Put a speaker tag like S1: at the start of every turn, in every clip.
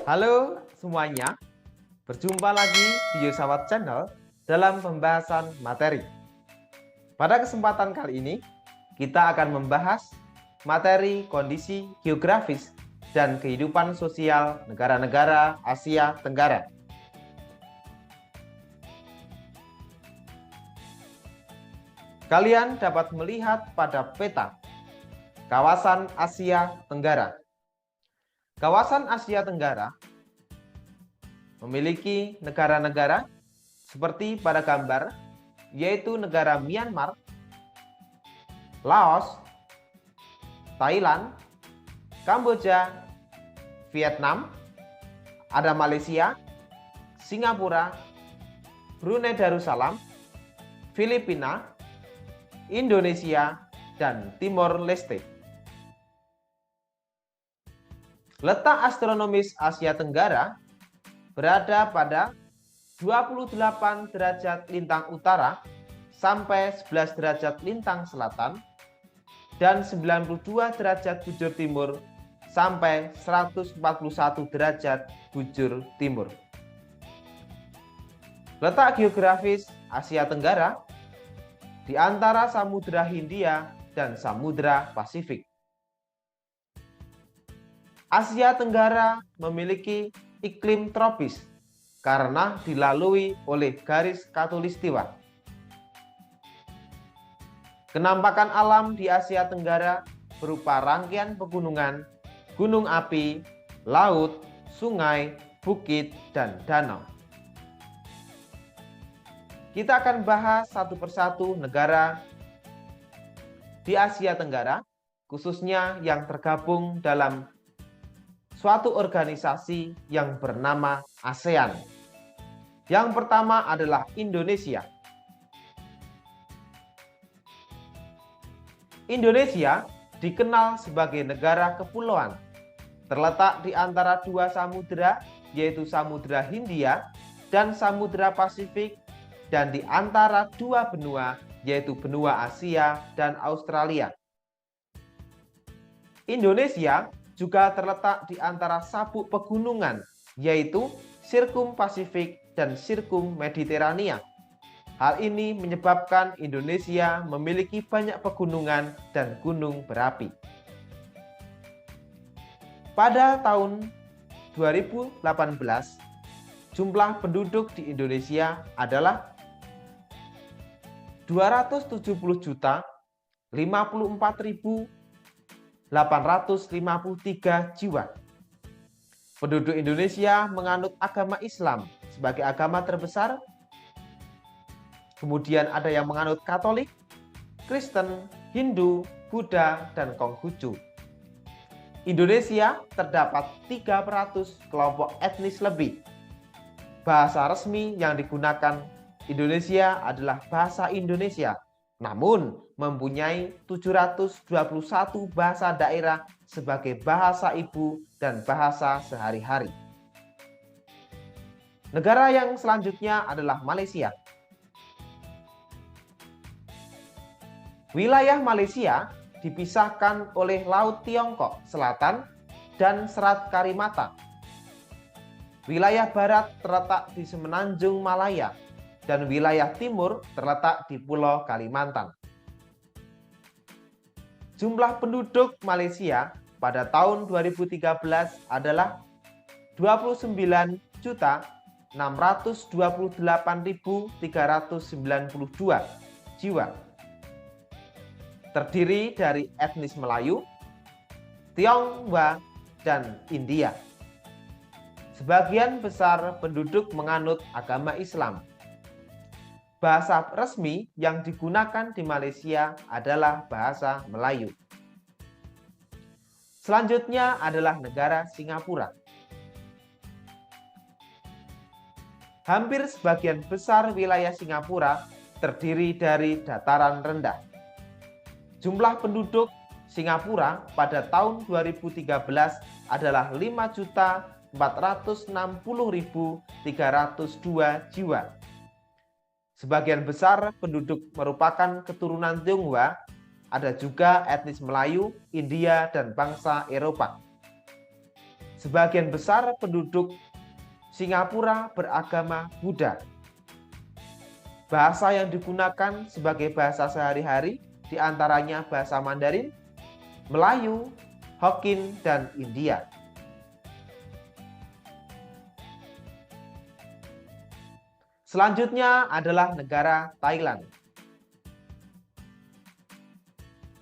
S1: Halo semuanya, berjumpa lagi di Yosawat Channel dalam pembahasan materi. Pada kesempatan kali ini, kita akan membahas materi kondisi geografis dan kehidupan sosial negara-negara Asia Tenggara. Kalian dapat melihat pada peta kawasan Asia Tenggara. Kawasan Asia Tenggara memiliki negara-negara seperti pada gambar, yaitu negara Myanmar, Laos, Thailand, Kamboja, Vietnam, ada Malaysia, Singapura, Brunei Darussalam, Filipina, Indonesia, dan Timor Leste. Letak astronomis Asia Tenggara berada pada 28 derajat lintang utara sampai 11 derajat lintang selatan dan 92 derajat bujur timur sampai 141 derajat bujur timur. Letak geografis Asia Tenggara di antara Samudra Hindia dan Samudra Pasifik. Asia Tenggara memiliki iklim tropis karena dilalui oleh garis khatulistiwa. Kenampakan alam di Asia Tenggara berupa rangkaian pegunungan, gunung api, laut, sungai, bukit, dan danau. Kita akan bahas satu persatu negara di Asia Tenggara, khususnya yang tergabung dalam suatu organisasi yang bernama ASEAN. Yang pertama adalah Indonesia. Indonesia dikenal sebagai negara kepulauan, terletak di antara dua samudera, yaitu Samudra Hindia dan Samudra Pasifik, dan di antara dua benua, yaitu benua Asia dan Australia. Indonesia juga terletak di antara sabuk pegunungan, yaitu Sirkum Pasifik dan Sirkum Mediterania. Hal ini menyebabkan Indonesia memiliki banyak pegunungan dan gunung berapi. Pada tahun 2018, jumlah penduduk di Indonesia adalah 270.054.853 jiwa. Penduduk Indonesia menganut agama Islam sebagai agama terbesar. Kemudian ada yang menganut Katolik, Kristen, Hindu, Buddha, dan Konghucu. Indonesia terdapat 300 kelompok etnis lebih. Bahasa resmi yang digunakan Indonesia adalah bahasa Indonesia, namun mempunyai 721 bahasa daerah sebagai bahasa ibu dan bahasa sehari-hari. Negara yang selanjutnya adalah Malaysia. Wilayah Malaysia dipisahkan oleh Laut Tiongkok Selatan dan Selat Karimata. Wilayah barat terletak di Semenanjung Malaya dan wilayah timur terletak di Pulau Kalimantan. Jumlah penduduk Malaysia pada tahun 2013 adalah 29.628.392 jiwa. Terdiri dari etnis Melayu, Tionghoa, dan India. Sebagian besar penduduk menganut agama Islam. Bahasa resmi yang digunakan di Malaysia adalah bahasa Melayu. Selanjutnya adalah negara Singapura. Hampir sebagian besar wilayah Singapura terdiri dari dataran rendah. Jumlah penduduk Singapura pada tahun 2013 adalah 5.460.302 jiwa. Sebagian besar penduduk merupakan keturunan Tionghoa, ada juga etnis Melayu, India, dan bangsa Eropa. Sebagian besar penduduk Singapura beragama Buddha. Bahasa yang digunakan sebagai bahasa sehari-hari diantaranya bahasa Mandarin, Melayu, Hokkien, dan India. Selanjutnya adalah negara Thailand.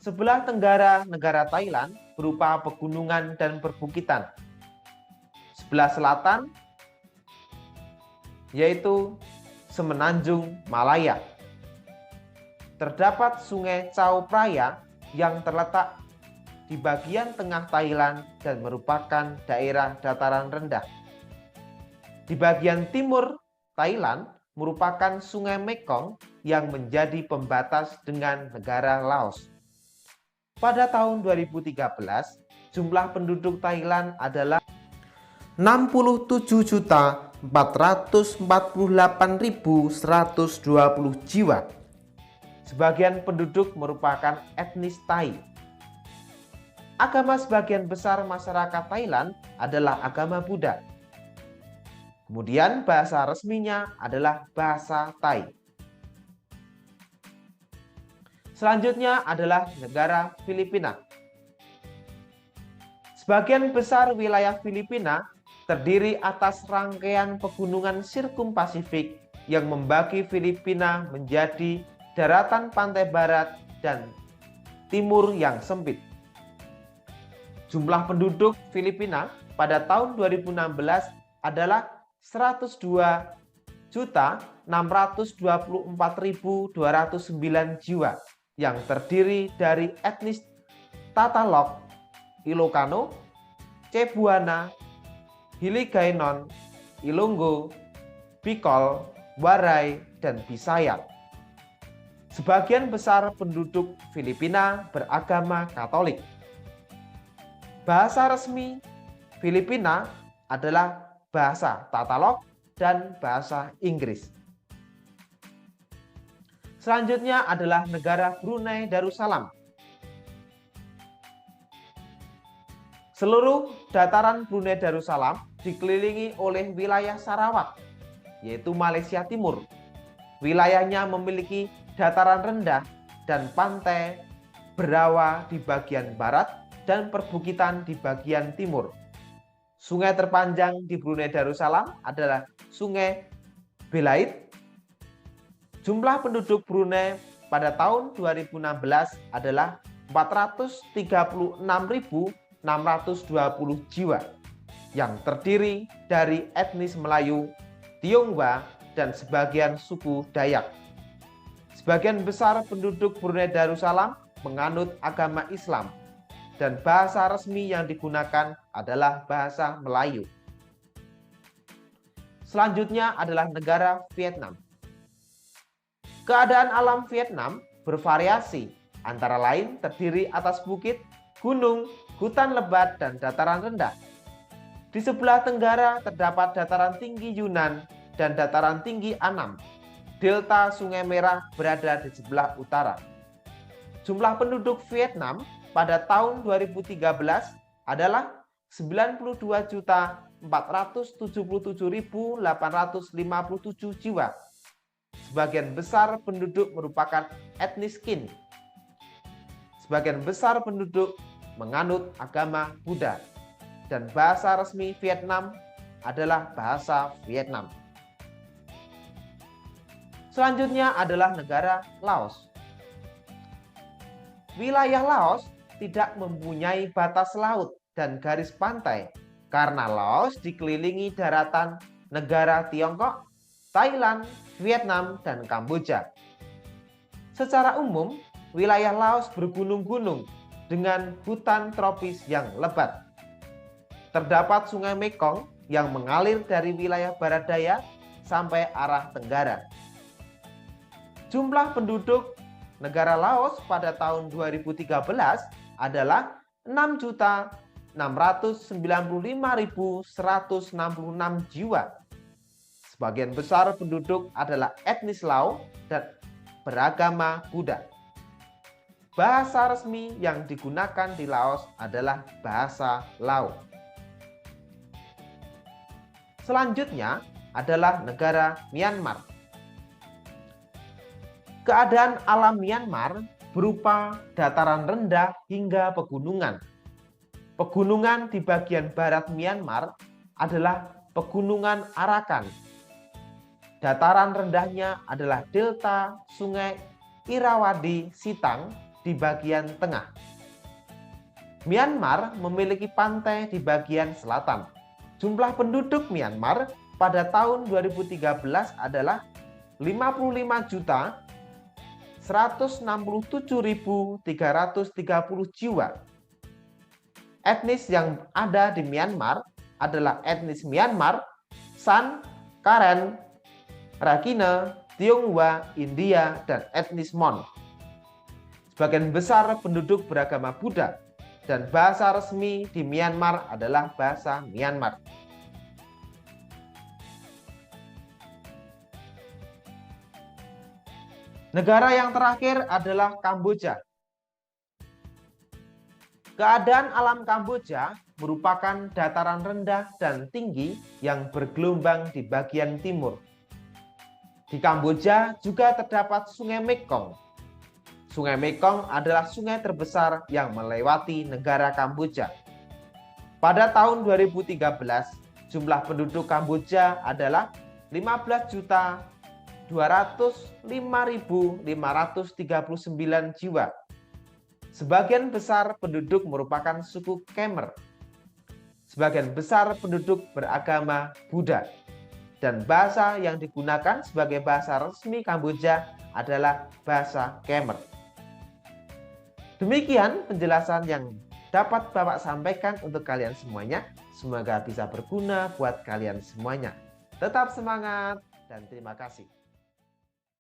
S1: Sebelah tenggara negara Thailand berupa pegunungan dan perbukitan. Sebelah selatan yaitu Semenanjung Malaya. Terdapat Sungai Chao Phraya yang terletak di bagian tengah Thailand dan merupakan daerah dataran rendah. Di bagian timur Thailand merupakan Sungai Mekong yang menjadi pembatas dengan negara Laos. Pada tahun 2013, jumlah penduduk Thailand adalah 67.448.120 jiwa. Sebagian penduduk merupakan etnis Thai. Agama sebagian besar masyarakat Thailand adalah agama Buddha. Kemudian bahasa resminya adalah bahasa Thai. Selanjutnya adalah negara Filipina. Sebagian besar wilayah Filipina terdiri atas rangkaian pegunungan sirkumpasifik yang membagi Filipina menjadi daratan pantai barat dan timur yang sempit. Jumlah penduduk Filipina pada tahun 2016 adalah 102.624.209 jiwa yang terdiri dari etnis Tagalog, Ilocano, Cebuana, Hiligaynon, Ilonggo, Bicol, Waray, dan Bisaya. Sebagian besar penduduk Filipina beragama Katolik. Bahasa resmi Filipina adalah bahasa Tagalog dan bahasa Inggris. Selanjutnya adalah negara Brunei Darussalam. Seluruh dataran Brunei Darussalam dikelilingi oleh wilayah Sarawak, yaitu Malaysia Timur. Wilayahnya memiliki dataran rendah dan pantai berawa di bagian barat dan perbukitan di bagian timur. Sungai terpanjang di Brunei Darussalam adalah Sungai Belait. Jumlah penduduk Brunei pada tahun 2016 adalah 436.620 jiwa yang terdiri dari etnis Melayu, Tionghoa, dan sebagian suku Dayak. Sebagian besar penduduk Brunei Darussalam menganut agama Islam dan bahasa resmi yang digunakan adalah bahasa Melayu. Selanjutnya adalah negara Vietnam. Keadaan alam Vietnam bervariasi, antara lain terdiri atas bukit, gunung, hutan lebat, dan dataran rendah. Di sebelah tenggara terdapat dataran tinggi Yunnan dan dataran tinggi Annam. Delta Sungai Merah berada di sebelah utara. Jumlah penduduk Vietnam pada tahun 2013 adalah 92.477.857 jiwa. Sebagian besar penduduk merupakan etnis Kin. Sebagian besar penduduk menganut agama Buddha. Dan bahasa resmi Vietnam adalah bahasa Vietnam. Selanjutnya adalah negara Laos. Wilayah Laos tidak mempunyai batas laut dan garis pantai karena Laos dikelilingi daratan negara Tiongkok, Thailand, Vietnam, dan Kamboja. Secara umum, wilayah Laos bergunung-gunung dengan hutan tropis yang lebat. Terdapat Sungai Mekong yang mengalir dari wilayah barat daya sampai arah tenggara. Jumlah penduduk negara Laos pada tahun 2013 adalah 6.695.166 jiwa. Sebagian besar penduduk adalah etnis Lao dan beragama Buddha. Bahasa resmi yang digunakan di Laos adalah bahasa Lao. Selanjutnya adalah negara Myanmar. Keadaan alam Myanmar berupa dataran rendah hingga pegunungan. Pegunungan di bagian barat Myanmar adalah Pegunungan Arakan. Dataran rendahnya adalah delta Sungai Irrawaddy Sitang di bagian tengah. Myanmar memiliki pantai di bagian selatan. Jumlah penduduk Myanmar pada tahun 2013 adalah 55.167.330 jiwa. Etnis yang ada di Myanmar adalah etnis Myanmar, San, Karen, Rakhine, Tionghoa, India, dan etnis Mon. Sebagian besar penduduk beragama Buddha dan bahasa resmi di Myanmar adalah bahasa Myanmar. Negara yang terakhir adalah Kamboja. Keadaan alam Kamboja merupakan dataran rendah dan tinggi yang bergelombang di bagian timur. Di Kamboja juga terdapat Sungai Mekong. Sungai Mekong adalah sungai terbesar yang melewati negara Kamboja. Pada tahun 2013, jumlah penduduk Kamboja adalah 15.205.539 jiwa. Sebagian besar penduduk merupakan suku Khmer. Sebagian besar penduduk beragama Buddha. Dan bahasa yang digunakan sebagai bahasa resmi Kamboja adalah bahasa Khmer. Demikian penjelasan yang dapat Bapak sampaikan untuk kalian semuanya. Semoga bisa berguna buat kalian semuanya. Tetap semangat dan terima kasih.